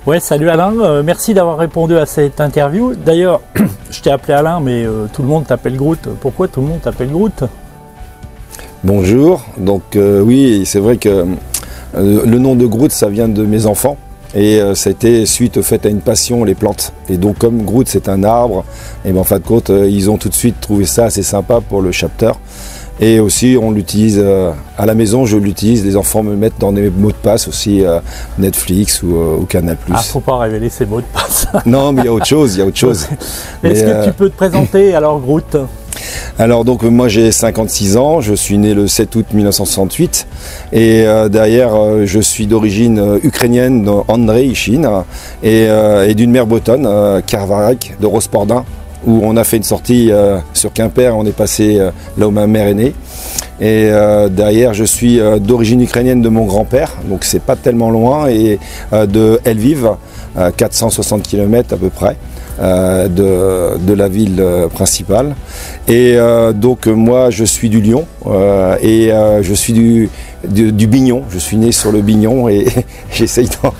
Ouais, salut Alain, merci d'avoir répondu à cette interview. D'ailleurs, je t'ai appelé Alain, mais tout le monde t'appelle Groot. Pourquoi tout le monde t'appelle Groot? Bonjour, donc oui, c'est vrai que le nom de Groot, ça vient de mes enfants. Et ça a été suite au fait à une passion, les plantes. Et donc comme Groot c'est un arbre, et ben en fin de compte, ils ont tout de suite trouvé ça assez sympa pour le chapter. Et aussi on l'utilise à la maison, je l'utilise, les enfants me mettent dans des mots de passe aussi, Netflix ou Canal+. Ah, faut pas révéler ces mots de passe. Non, mais il y a autre chose, il y a autre chose. Est-ce que tu peux te présenter alors Groot? Alors donc moi j'ai 56 ans, je suis né le 7 août 1968 et derrière je suis d'origine ukrainienne d'Andrei Chine et d'une mère bretonne, Karvarek de Rospordin, où on a fait une sortie sur Quimper, on est passé là où ma mère est née. Et derrière je suis d'origine ukrainienne de mon grand-père, donc c'est pas tellement loin, et de Lviv, 460 km à peu près. De la ville principale. Et donc moi je suis du Lyon et je suis du Bignon. Je suis né sur le Bignon et j'essaye d'en...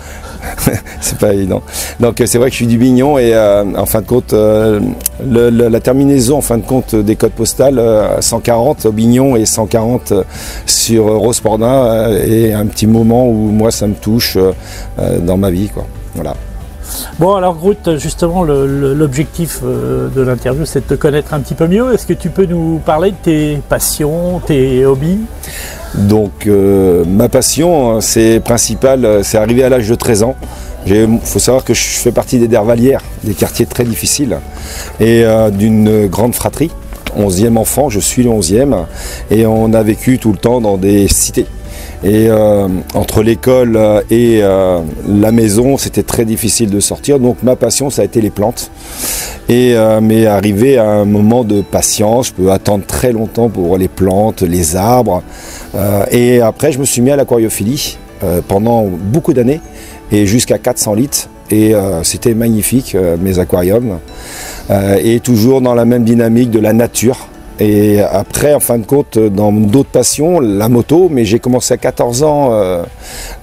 c'est pas évident. Donc c'est vrai que je suis du Bignon et en fin de compte la terminaison en fin de compte des codes postales 140 au Bignon et 140 sur Rospordin est un petit moment où moi ça me touche dans ma vie, quoi. Voilà. Bon alors Groot, justement l'objectif de l'interview c'est de te connaître un petit peu mieux. Est-ce que tu peux nous parler de tes passions, tes hobbies? Donc ma passion c'est principal, c'est arrivé à l'âge de 13 ans. Il faut savoir que je fais partie des Dervalières, des quartiers très difficiles et d'une grande fratrie. 11e enfant, je suis le 11e et on a vécu tout le temps dans des cités. Et entre l'école et la maison, c'était très difficile de sortir. Donc ma passion, ça a été les plantes. Et mais arrivé à un moment de patience, je peux attendre très longtemps pour les plantes, les arbres. Et après, je me suis mis à l'aquariophilie pendant beaucoup d'années et jusqu'à 400 litres. Et c'était magnifique, mes aquariums. Et toujours dans la même dynamique de la nature. Et après, en fin de compte, dans d'autres passions, la moto, mais j'ai commencé à 14 ans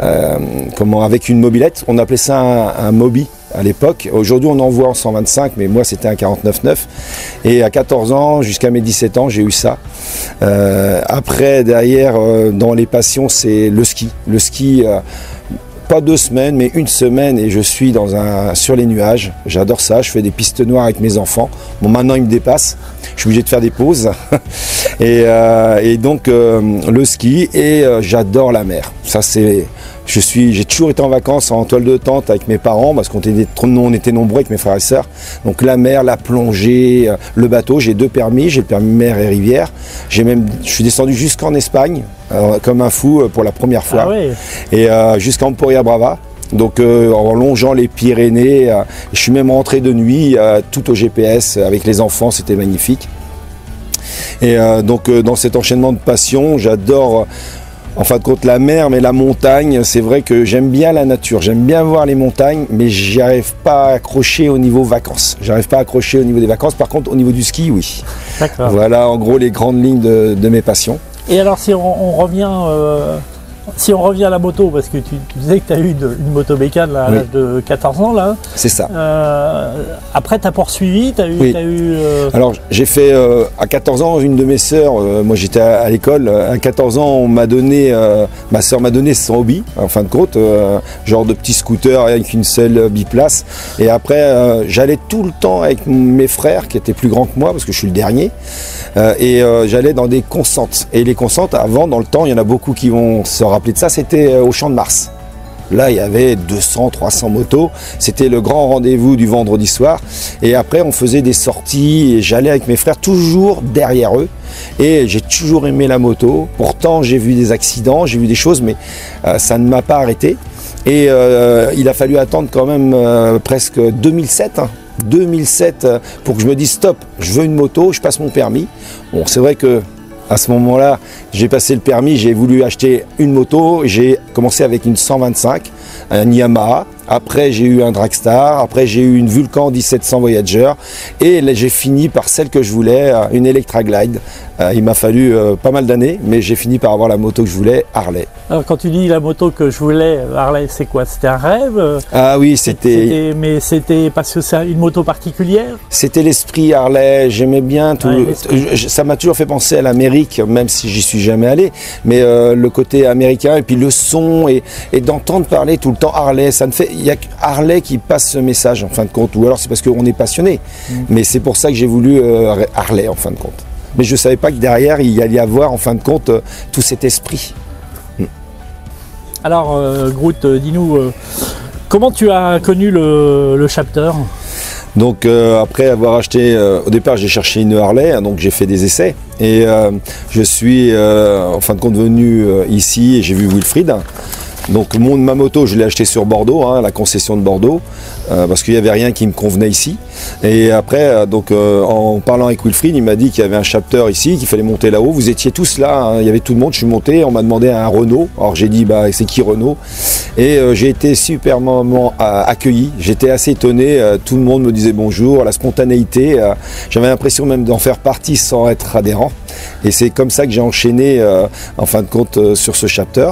avec une mobilette. On appelait ça un Mobi à l'époque. Aujourd'hui, on en voit en 125, mais moi, c'était un 49.9. Et à 14 ans, jusqu'à mes 17 ans, j'ai eu ça. Après, derrière, dans les passions, c'est le ski. Le ski... pas 2 semaines, mais 1 semaine et je suis sur les nuages. J'adore ça, je fais des pistes noires avec mes enfants. Bon, maintenant ils me dépassent, je suis obligé de faire des pauses. et donc le ski et j'adore la mer. Ça c'est... J'ai toujours été en vacances en toile de tente avec mes parents parce qu'on était nombreux avec mes frères et sœurs. Donc la mer, la plongée, le bateau. J'ai 2 permis, j'ai le permis mer et rivière. Je suis descendu jusqu'en Espagne comme un fou pour la première fois. Ah ouais. Et jusqu'à Emporia Brava. Donc en longeant les Pyrénées, je suis même rentré de nuit tout au GPS avec les enfants, c'était magnifique. Et donc dans cet enchaînement de passion, j'adore... En fin de compte, la mer, mais la montagne, c'est vrai que j'aime bien la nature, j'aime bien voir les montagnes, mais j'y arrive pas à accrocher au niveau vacances. J'arrive pas à accrocher au niveau des vacances, par contre, au niveau du ski, oui. D'accord. Voilà, en gros, les grandes lignes de mes passions. Et alors, si on revient à la moto, parce que tu disais que tu as eu une moto bécane à l'âge de 14 ans, là. C'est ça. Après, tu as poursuivi, Alors, j'ai fait, à 14 ans, une de mes sœurs, moi j'étais à l'école, à 14 ans, ma sœur m'a donné son hobby, en fin de compte, genre de petit scooter avec une seule biplace. Et après, j'allais tout le temps avec mes frères, qui étaient plus grands que moi, parce que je suis le dernier, et j'allais dans des concentres. Et les concentres, avant, dans le temps, il y en a beaucoup qui vont se rappeler de ça, c'était au Champ de Mars. Là, il y avait 200, 300 motos. C'était le grand rendez-vous du vendredi soir. Et après, on faisait des sorties et j'allais avec mes frères toujours derrière eux. Et j'ai toujours aimé la moto. Pourtant, j'ai vu des accidents, j'ai vu des choses, mais ça ne m'a pas arrêté. Et il a fallu attendre quand même presque 2007. 2007 pour que je me dise stop, je veux une moto, je passe mon permis. Bon, c'est vrai que à ce moment-là, j'ai passé le permis, j'ai voulu acheter une moto, j'ai commencé avec une 125, un Yamaha, après j'ai eu un Dragstar, après j'ai eu une Vulcan 1700 Voyager, et là j'ai fini par celle que je voulais, une Electra Glide. Il m'a fallu pas mal d'années, mais j'ai fini par avoir la moto que je voulais, Harley. Alors quand tu dis la moto que je voulais, Harley, c'est quoi? C'était un rêve? Ah oui, c'était... Mais c'était parce que c'est une moto particulière? C'était l'esprit Harley, j'aimais bien tout. Ça m'a toujours fait penser à l'Amérique, même si j'y suis jamais allé, mais le côté américain, et puis le son, et d'entendre parler tout le temps Harley, ça ne fait... Il y a que Harley qui passe ce message en fin de compte, ou alors c'est parce qu'on est passionné. Mais c'est pour ça que j'ai voulu Harley en fin de compte. Mais je ne savais pas que derrière, il y allait y avoir, en fin de compte, tout cet esprit. Alors, Groot, dis-nous, comment tu as connu le Chapter? Donc, après avoir acheté, au départ, j'ai cherché une Harley, hein, donc j'ai fait des essais. Et je suis, en fin de compte, venu ici et j'ai vu Wilfried. Donc ma moto, je l'ai achetée sur Bordeaux, hein, la concession de Bordeaux, parce qu'il n'y avait rien qui me convenait ici. Et après, en parlant avec Wilfried, il m'a dit qu'il y avait un Chapter ici, qu'il fallait monter là-haut. Vous étiez tous là, hein, il y avait tout le monde, je suis monté, on m'a demandé un Renault. Alors j'ai dit, bah c'est qui Renault? Et j'ai été superbement accueilli, j'étais assez étonné, tout le monde me disait bonjour, la spontanéité, j'avais l'impression même d'en faire partie sans être adhérent. Et c'est comme ça que j'ai enchaîné, en fin de compte, sur ce Chapter.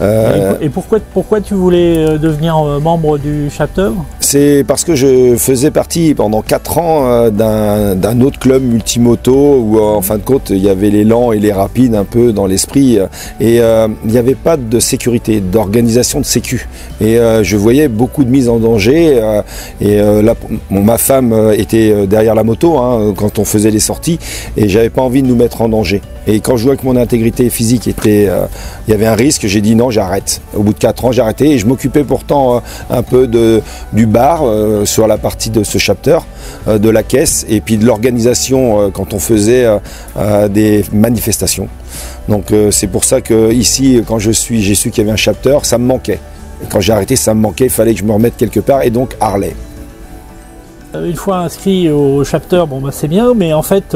Et pourquoi tu voulais devenir membre du Chapter? C'est parce que je faisais partie pendant 4 ans d'un autre club multimoto où en fin de compte il y avait les lents et les rapides un peu dans l'esprit et il n'y avait pas de sécurité, d'organisation de sécu. Et je voyais beaucoup de mise en danger là, ma femme était derrière la moto hein, quand on faisait les sorties et j'avais pas envie de nous mettre en danger. Et quand je vois que mon intégrité physique était, il y avait un risque, j'ai dit non, j'arrête. Au bout de 4 ans, j'ai arrêté et je m'occupais pourtant un peu du bar sur la partie de ce Chapter, de la caisse et puis de l'organisation quand on faisait des manifestations. Donc c'est pour ça que ici, quand j'ai su qu'il y avait un Chapter, ça me manquait. Et quand j'ai arrêté, ça me manquait, il fallait que je me remette quelque part et donc Harley. Une fois inscrit au Chapter, bon bah c'est bien, mais en fait,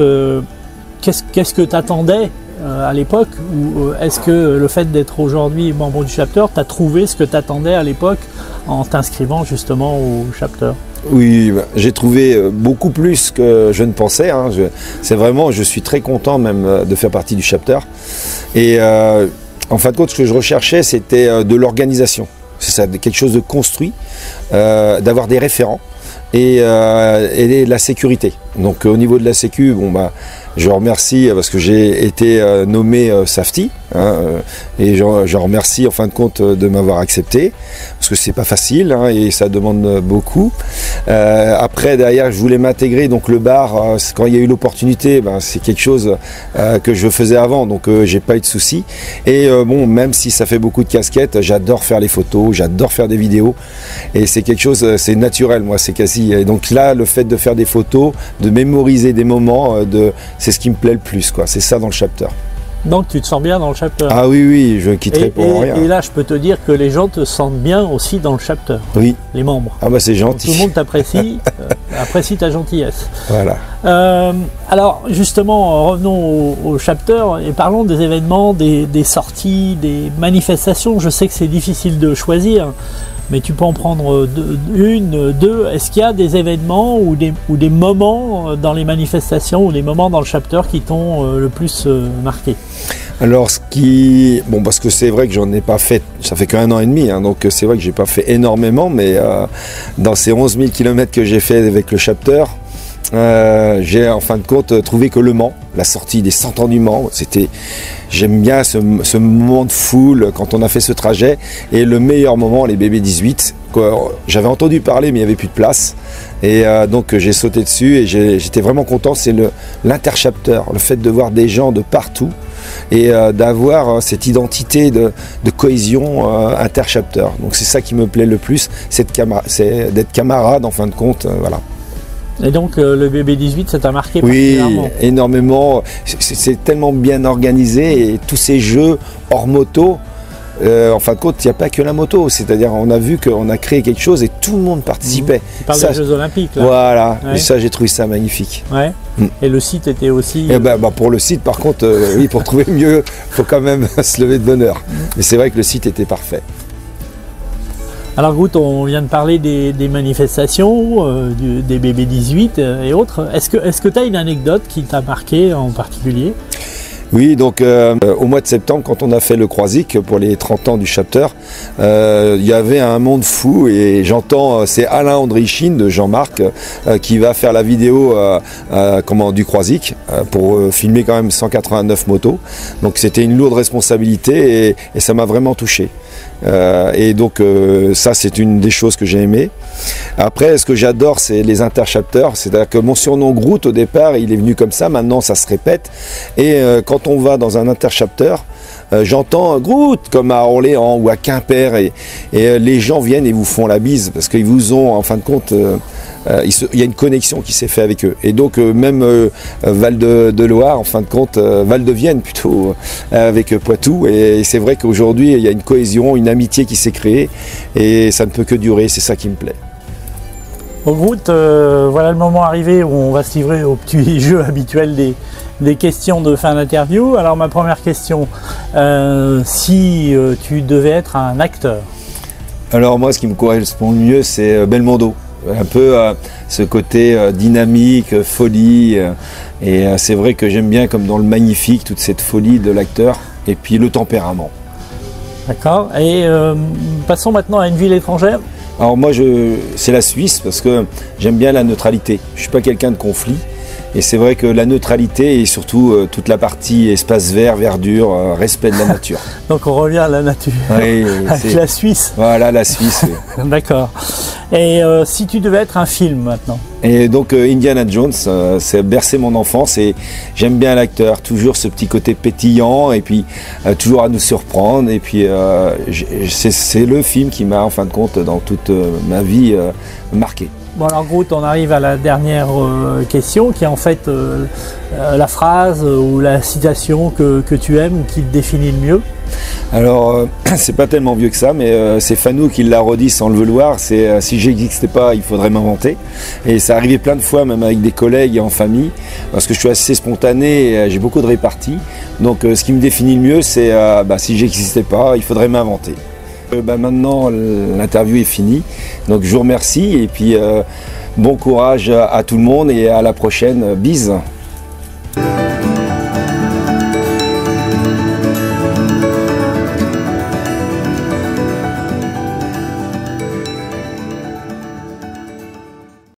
qu'est-ce que tu attendais à l'époque, ou est-ce que le fait d'être aujourd'hui membre du Chapter, tu as trouvé ce que tu attendais à l'époque en t'inscrivant justement au Chapter? Oui, j'ai trouvé beaucoup plus que je ne pensais. Hein. C'est vraiment, je suis très content même de faire partie du Chapter. Et en fin de compte, ce que je recherchais, c'était de l'organisation. C'est ça, quelque chose de construit, d'avoir des référents et de la sécurité. Donc au niveau de la sécu, bon bah. Je remercie parce que j'ai été nommé Safety hein, et je remercie en fin de compte de m'avoir accepté parce que c'est pas facile hein, et ça demande beaucoup. Après derrière je voulais m'intégrer donc le bar quand il y a eu l'opportunité ben, c'est quelque chose que je faisais avant donc j'ai pas eu de soucis et bon même si ça fait beaucoup de casquettes j'adore faire les photos, j'adore faire des vidéos et c'est quelque chose c'est naturel moi c'est quasi et donc là le fait de faire des photos, de mémoriser des moments c'est ce qui me plaît le plus, quoi. C'est ça dans le Chapter. Donc tu te sens bien dans le Chapter? Ah oui, oui, je quitterai pour rien. Et là, je peux te dire que les gens te sentent bien aussi dans le Chapter. Oui. Les membres. Ah bah c'est gentil. Donc, tout le monde t'apprécie, apprécie ta gentillesse. Voilà. Alors justement, revenons au Chapter et parlons des événements, des sorties, des manifestations. Je sais que c'est difficile de choisir. Mais tu peux en prendre deux. Est-ce qu'il y a des événements ou des moments dans les manifestations ou des moments dans le Chapter qui t'ont le plus marqué? Alors bon parce que c'est vrai que j'en ai pas fait, ça fait qu'1 an et demi, hein, donc c'est vrai que j'ai pas fait énormément, mais dans ces 11 000 km que j'ai fait avec le Chapter, j'ai en fin de compte trouvé que Le Mans, la sortie des 100 ans du Mans, j'aime bien ce moment de foule quand on a fait ce trajet et le meilleur moment les BB18 j'avais entendu parler mais il n'y avait plus de place et donc j'ai sauté dessus et j'étais vraiment content, c'est l'Interchapter, le fait de voir des gens de partout et d'avoir cette identité de cohésion Interchapter, donc c'est ça qui me plaît le plus, c'est d'être camarade en fin de compte, voilà. Et donc le BB18, ça t'a marqué particulièrement? Oui, énormément. C'est tellement bien organisé et tous ces jeux hors moto, en fin de compte, il n'y a pas que la moto. C'est-à-dire, on a vu qu'on a créé quelque chose et tout le monde participait. Tu parles des Jeux Olympiques, là. Voilà, ouais. Et ça, j'ai trouvé ça magnifique. Ouais. Et le site était aussi... pour le site, par contre, oui, pour trouver mieux, il faut quand même se lever de bonne heure. Mais c'est vrai que le site était parfait. Alors Groot, on vient de parler des manifestations, des BB18 et autres. Est-ce que tu as une anecdote qui t'a marqué en particulier? Oui, donc au mois de septembre, quand on a fait le Croisic pour les 30 ans du chapter, il y avait un monde fou et j'entends, c'est Alain Andrichine de Jean-Marc qui va faire la vidéo du Croisic pour filmer quand même 189 motos. Donc c'était une lourde responsabilité et ça m'a vraiment touché. Et donc ça c'est une des choses que j'ai aimé. Après ce que j'adore c'est les interchapters, c'est-à-dire que mon surnom Groot au départ il est venu comme ça, maintenant ça se répète et quand on va dans un interchapter j'entends Groot comme à Orléans ou à Quimper et les gens viennent et vous font la bise parce qu'ils vous ont en fin de compte il y a une connexion qui s'est faite avec eux. Et donc même Val de Loire, en fin de compte, Val de Vienne plutôt, avec Poitou. Et c'est vrai qu'aujourd'hui, il y a une cohésion, une amitié qui s'est créée. Et ça ne peut que durer, c'est ça qui me plaît. Au Groot, voilà le moment arrivé où on va se livrer au petit jeu habituel des questions de fin d'interview. Alors ma première question, si tu devais être un acteur? Alors moi, ce qui me correspond le mieux, c'est Belmondo. Un peu ce côté dynamique, folie, et c'est vrai que j'aime bien comme dans le Magnifique, toute cette folie de l'acteur, et puis le tempérament. D'accord, et passons maintenant à une ville étrangère. Alors moi, c'est la Suisse, parce que j'aime bien la neutralité, je ne suis pas quelqu'un de conflit, et c'est vrai que la neutralité et surtout toute la partie espace vert, verdure, respect de la nature. Donc on revient à la nature, oui, avec la Suisse. Voilà, la Suisse. Oui. D'accord. Et si tu devais être un film maintenant? Et donc Indiana Jones, c'est bercé mon enfance et j'aime bien l'acteur, toujours ce petit côté pétillant et puis toujours à nous surprendre. Et puis c'est le film qui m'a en fin de compte dans toute ma vie marqué. Bon alors Groot, on arrive à la dernière question qui est en fait la phrase ou la citation que tu aimes ou qui te définit le mieux. Alors c'est pas tellement vieux que ça, mais c'est Fanou qui l'a redit sans le vouloir, c'est si j'existais pas il faudrait m'inventer. Et ça arrivait plein de fois même avec des collègues et en famille, parce que je suis assez spontané et j'ai beaucoup de répartie. Donc ce qui me définit le mieux c'est si j'existais pas il faudrait m'inventer. Maintenant l'interview est finie, donc je vous remercie et puis bon courage à tout le monde et à la prochaine, bise.